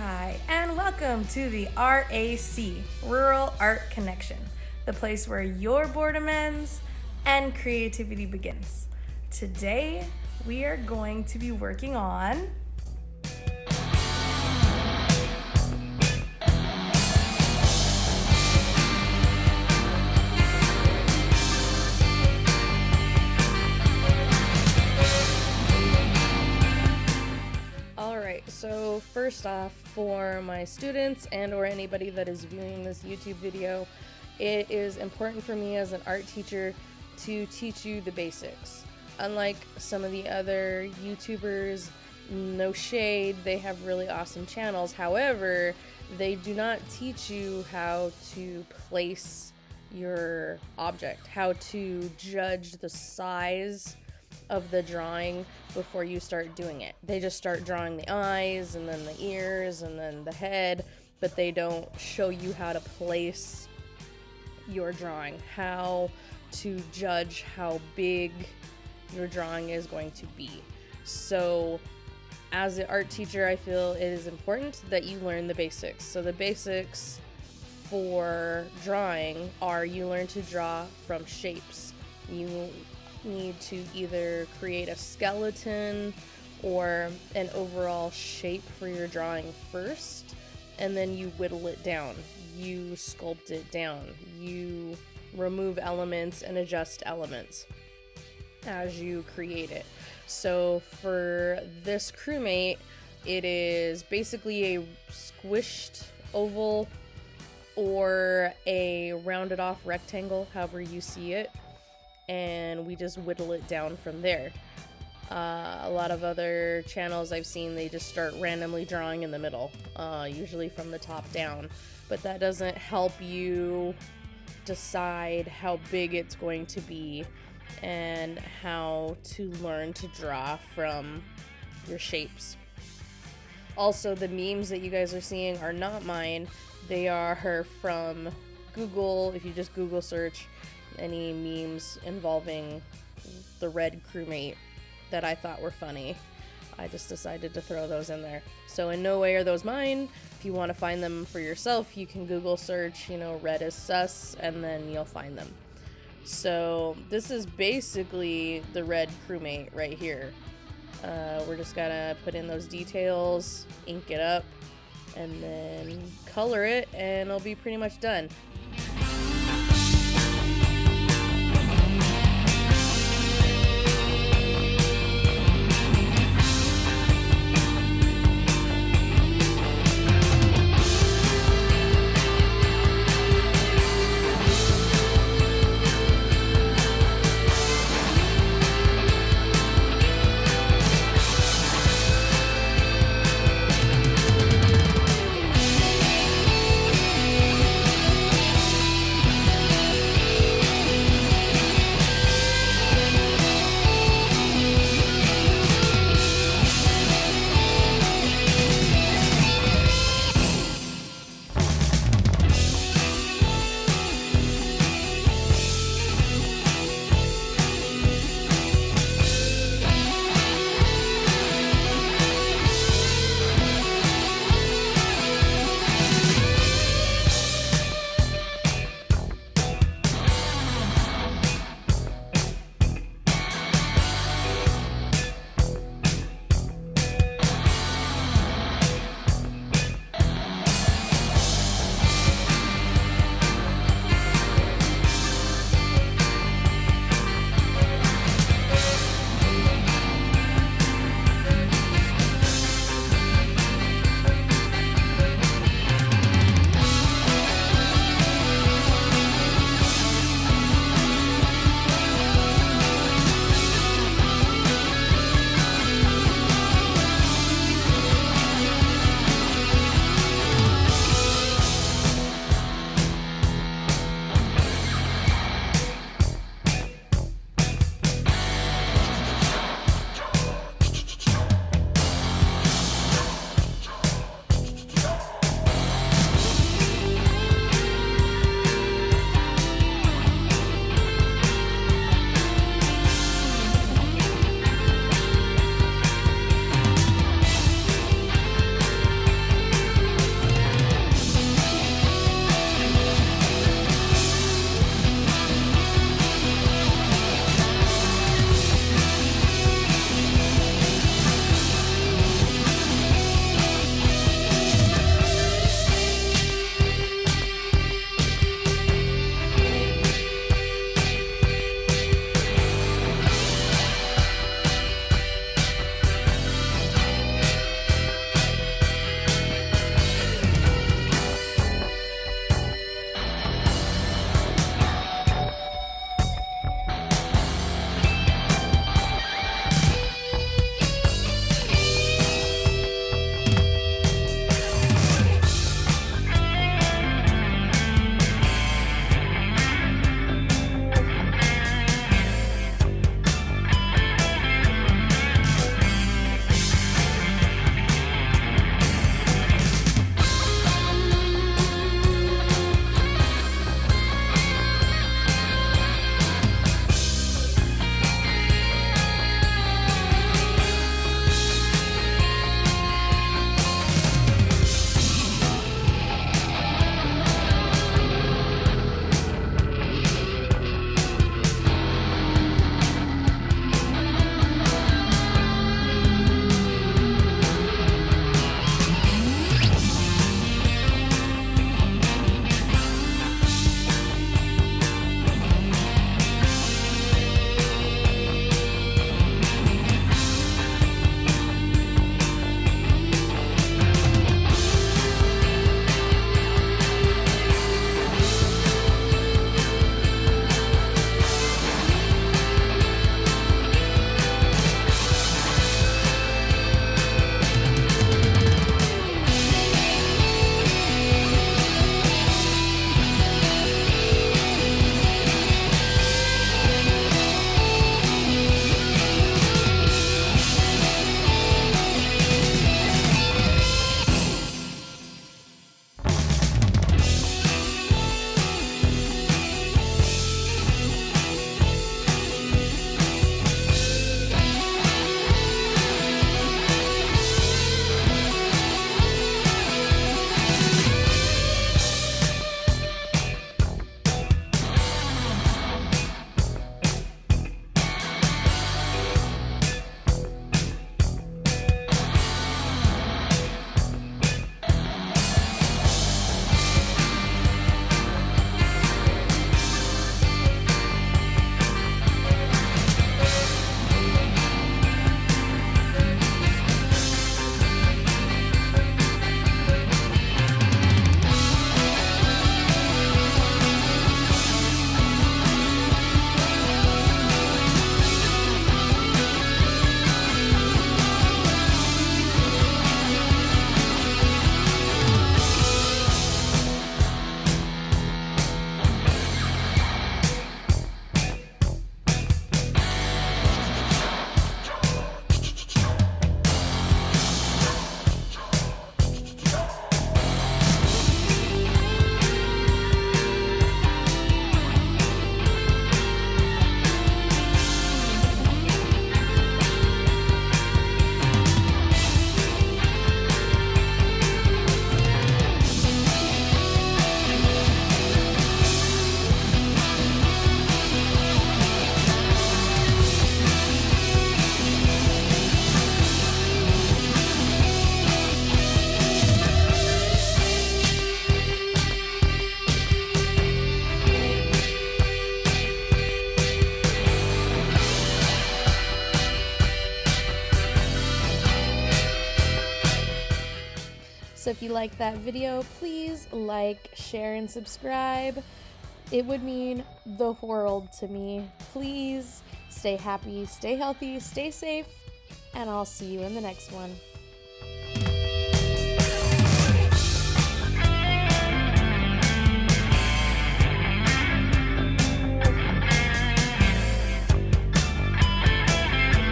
Hi, and welcome to the RAC, Rural Art Connection, the place where your boredom ends and creativity begins. Today, we are going to be working on So first off, for my students and or anybody that is viewing this YouTube video, it is important for me as an art teacher to teach you the basics. Unlike some of the other YouTubers, no shade, they have really awesome channels. However, they do not teach you how to place your object, how to judge the size of the drawing before you start doing it. They just start drawing the eyes and then the ears and then the head, but they don't show you how to place your drawing, how to judge how big your drawing is going to be. So as an art teacher, I feel it is important that you learn the basics. So the basics for drawing are you learn to draw from shapes. You need to either create a skeleton or an overall shape for your drawing first, and then you whittle it down, you sculpt it down, you remove elements and adjust elements as you create it. So for this crewmate, it is basically a squished oval or a rounded off rectangle, however you see it, and we just whittle it down from there. A lot of other channels I've seen, they just start randomly drawing in the middle, usually from the top down, but that doesn't help you decide how big it's going to be and how to learn to draw from your shapes. Also, the memes that you guys are seeing are not mine. They are from Google. If you just Google search any memes involving the red crewmate that I thought were funny, I just decided to throw those in there. So in no way are those mine. If you want to find them for yourself, you can Google search, red is sus, and then you'll find them. So this is basically the red crewmate right here. We're just gonna put in those details, ink it up, and then color it, and it'll be pretty much done. So if you like that video, please like, share, and subscribe. It would mean the world to me. Please stay happy, stay healthy, stay safe, and I'll see you in the next one.